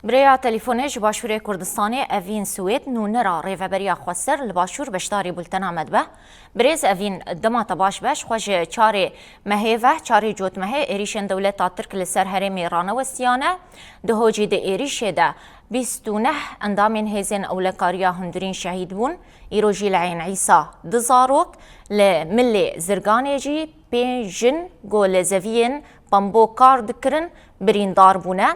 بریا تلفونش باشور کردستانی اوین سوید نونرا ریوبریا خسر لباشور بشتاری بولتنا مدبه بریز اوین دمات باش بش خوش چاری مهیوه چاری جوت مهی ایریشن دولت ترک لسر هرم ایران و سیانه دهوجی ده ایریش ده 29 اندامین هزین اولکاریا هندرین شهید بون ایروجی لعین عیسا دزاروک لملی زرگانی جی پیجن گول زوین بامبو کار دکرن بریندار بونه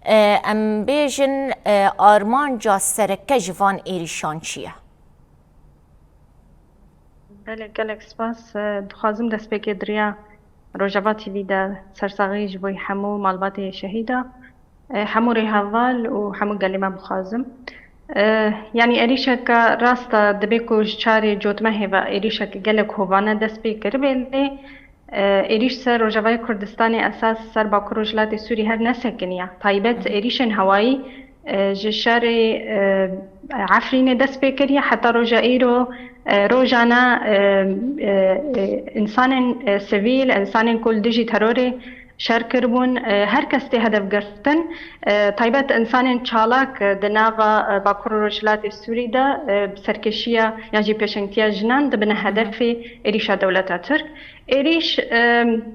ام بیجن آرمانجا سرکه جوان ایریشان چیه؟ گلک سپاس دخوازم دست بکی دریا روجباتی ویدا سرساقی جبوی حمو مالبات شهیدا حمو ریهوال و حمو گلیما بخوازم يعني إريشك راستا دبيكو شاري جوت مهبة إريشك جلك هوبانا دست بكر بيلي إريش سر رجوای کردستانی اساس سر با کروجلات سوری هر نسکنیا طایبت إريشن هوایی جشار عفرین دست بکریا حتی رجائیرو روجانا انسان سویل انسان کل دیجی تروری شر کربون هر کس ته هدف گرفتن طایبت انسان چالاک دناوا با کروجلات سوری دا سرکشیا یا جی پیشنگتیا جنان دبنه هدف إريشا دولتا ترک إيريش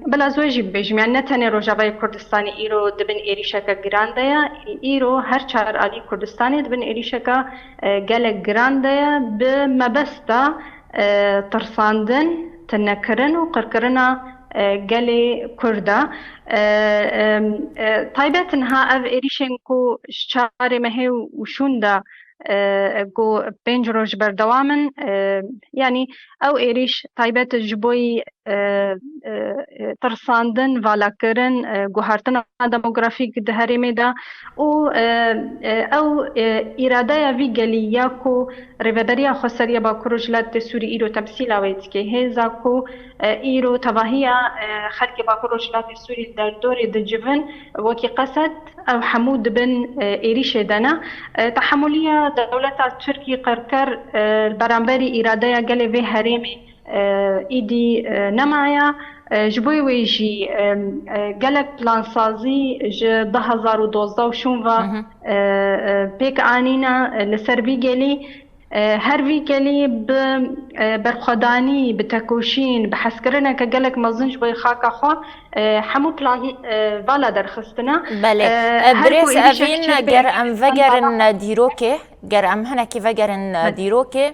بلا زوجي بيجم يعني نتني روجاوي كردستاني إيرو دبن إيريشكا جراندايا إيرو هر چار آلي كردستاني دبن إيريشكا جالك جراندايا بمبستا ترساندن تنكرن وقركرنا جالي كردا طيبتنها أف إيريشنكو شاري مهي وشوندا جو بينج روج بردوامن يعني او ايريش طيبت جبوي ترساندن والاكرن جوهرتنا ديموغرافيك دهريمي دا او اراده ويجلي ياكو ريفدريا خسريا با كروجلات سوري ايرو تمثيل اويتكي هيزاكو ايرو تواهيا خلق با كروجلات سوري در دور دجفن وكي قصد او حمود بن ايريش دنا تحملية دولة تركي قركر البرامبري إرادة قلي في هرمي إيدي نمايا جبوي ويجي قلق بلانسازي ج 2012 وشونفا بيك آنينا لسربي قلي هر وی گلی برخدانی بتکوشین بحسکرنا که گلک مزنج بای خاکا خوا همو پلان والا درخستنا بله بريس أفين جر أم فجرن ديروكي جر أم هنا كي فجرن ديروكي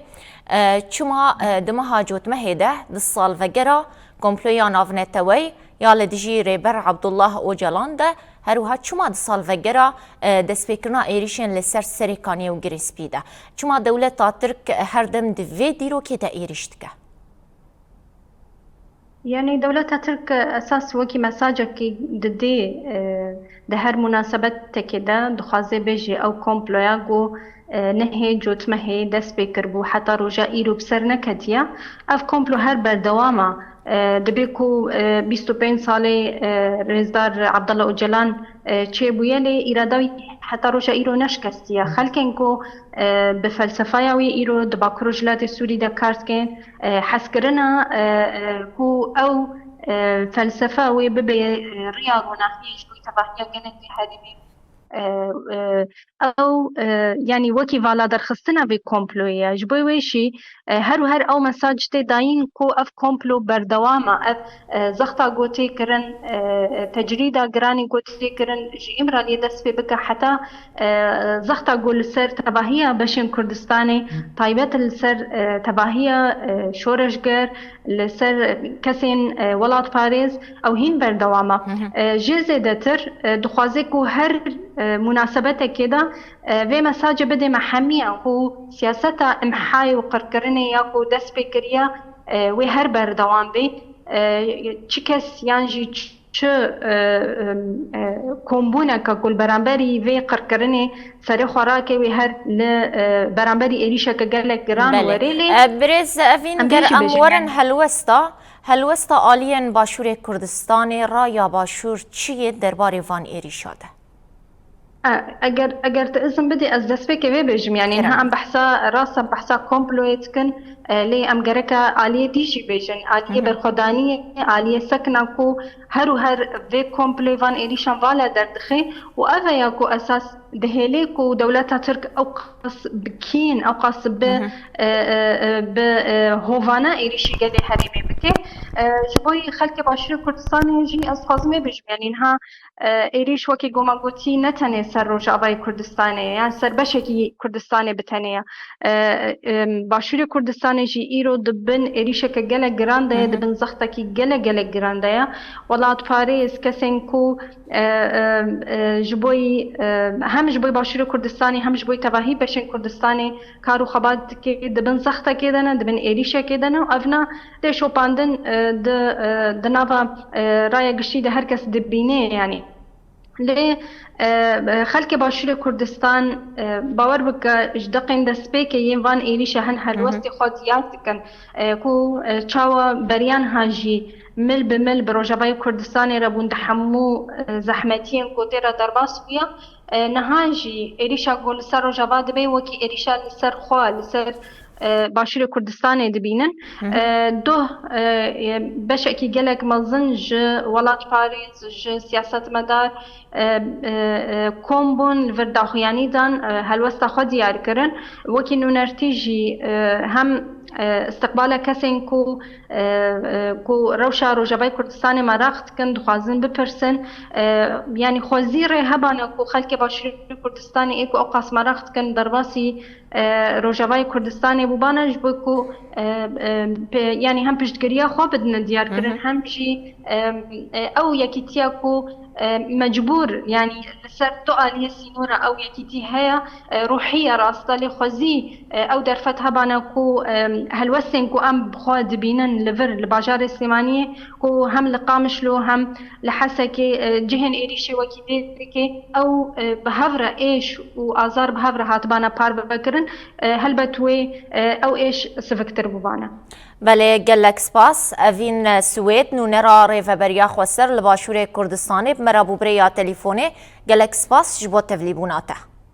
چما دمها جوت مهده دصال فجرا كومبليان أفنتوي يا لدجي ريبر عبد الله أوجلان ده هروها چما دصال فجرا دسبيكرنا إيريشن لسر سريكاني وجريسبي ده چما دولة ترك هردم دفي ديروكي ده إيريشتكه يعني دولة ترك أساس وكي مساجك ددي ده هر مناسبت كده دخازي بيجي أو كومبلوياغو نهي جوت مهي دس بيكربو حتى رجا إيرو بسر نكتيا أف كومبلو هر بردواما دبيكو 25 سالي رزدار عبد الله أوجلان تشيبويا لي إرادوي حتى رجا إيرو نشكستيا خلكنكو بفلسفايوي إيرو دباكروجلات السوري دا كارتكين حسكرنا كو أو فلسفاوي ببي رياض ونحيش كوي تباهيا جنك في هذه او يعني وكي فالا درخستنا في كومبلويا جبوي ويشي هر او مساج تي داين كو اف كومبلو بردواما اف زخطا قوتي كرن تجريدا قراني قوتي كرن جي امرالي دس في بكا حتى زخطا قول السر تباهية بشين كردستاني طيبات السر تباهية شورشگر لسر كسين ولاد باريس او هين بردواما جيزي دتر دخوازيكو هر مناسبته كده في مساجة بدي محمية هو سياسة امحاي وقرقرني ياكو دس بكريا وهر بردوان بي چكس يانجي چه كومبونا كقول برامبري في قرقرني سري خوراكي وهر برامبري إليشا كجلك جران وريلي بريز أفين جر أمورن هلوستا آلين باشور كردستاني را یا باشور چیه درباره وان إيريشا ده؟ اگر تأذن بدي از دست بك بيجم يعني انها ام بحثا راسا بحثا كومبلويت كن لي ام جركا آلية ديجي بيجن آلية برخدانية آلية سكناكو هر في كومبلوي فان إيريشان فالا دردخي وأذا ياكو أساس دهليك ودولتها ترك أوقاس بكين أوقاس بهوفانا إيريشي قالي حريمي بكي جبوي خلك باشر كردستان يجي أصخازمي بجم يعني إنها إيريش وكي قوما قوتي نتني سر روجاباي كردستاني يعني سر بشكي كردستاني بتنية باشر كردستان يجي إيرو دبن إيريشة كجلا جراندايا دبن زختكي جلا جراندايا ولات باريس كسنكو جبوي هم جبوي باشور كردستاني هم جبوي تباهي بشن كردستاني كارو خبات كي دبن زخته كيدنا دبن إيريشة كيدنا وأفنا ده شو باندن ده نافا رايا قشي ده هركس دبينه يعني ليه خلك باشور كردستان باور بك اجدقين دسبيك ينفان إيريشة هن هلوستي خاطيات كان كو تشاوا بريان هاجي مل بمل بروجاباي كردستاني ربون دحمو زحمتين كوتيرا درباسويا نهاجي إيريشا قول سر روجابا دبي وكي إيريشا لسر خوا لسر باشور كردستاني دبينن دوه بشكي جلك مزنج ولات باريس ج سياسة مدار كومبون الفرداخياني دان هلوستا خدي ياركرن وكي نرتيجي هم استقبال کسین کو روشا روجابای کردستان مراخت کن دخوازن بپرسن یعنی خوزیر هبانه کو خلک باشور کردستان ایکو اوقاس مراخت کن درباسی روجابای کردستان بوبانج بکو یعنی هم پشتگیریا خواب بدن دیار کرن هم جی او یکیتیا کو مجبور يعني سر تقال سينورا أو يكيتي هي روحية راستالي خوزي أو درفت هبانا كو هلوسن كو أم بخواد بينن لفر الباجار السيمانية كو هم لقامشلو هم لحسكي جهن إيريشي وكيديكي أو بهفرة إيش وآزار بهفرة هاتبانا بار بكرن هل بتوي أو إيش سفكتر ببانا بله گلک سپاس اوین سوید نونرا ریو بریا خوستر لباشور کردستانی بمرابو بریا تلیفونه گلک سپاس جبو تفلیبوناته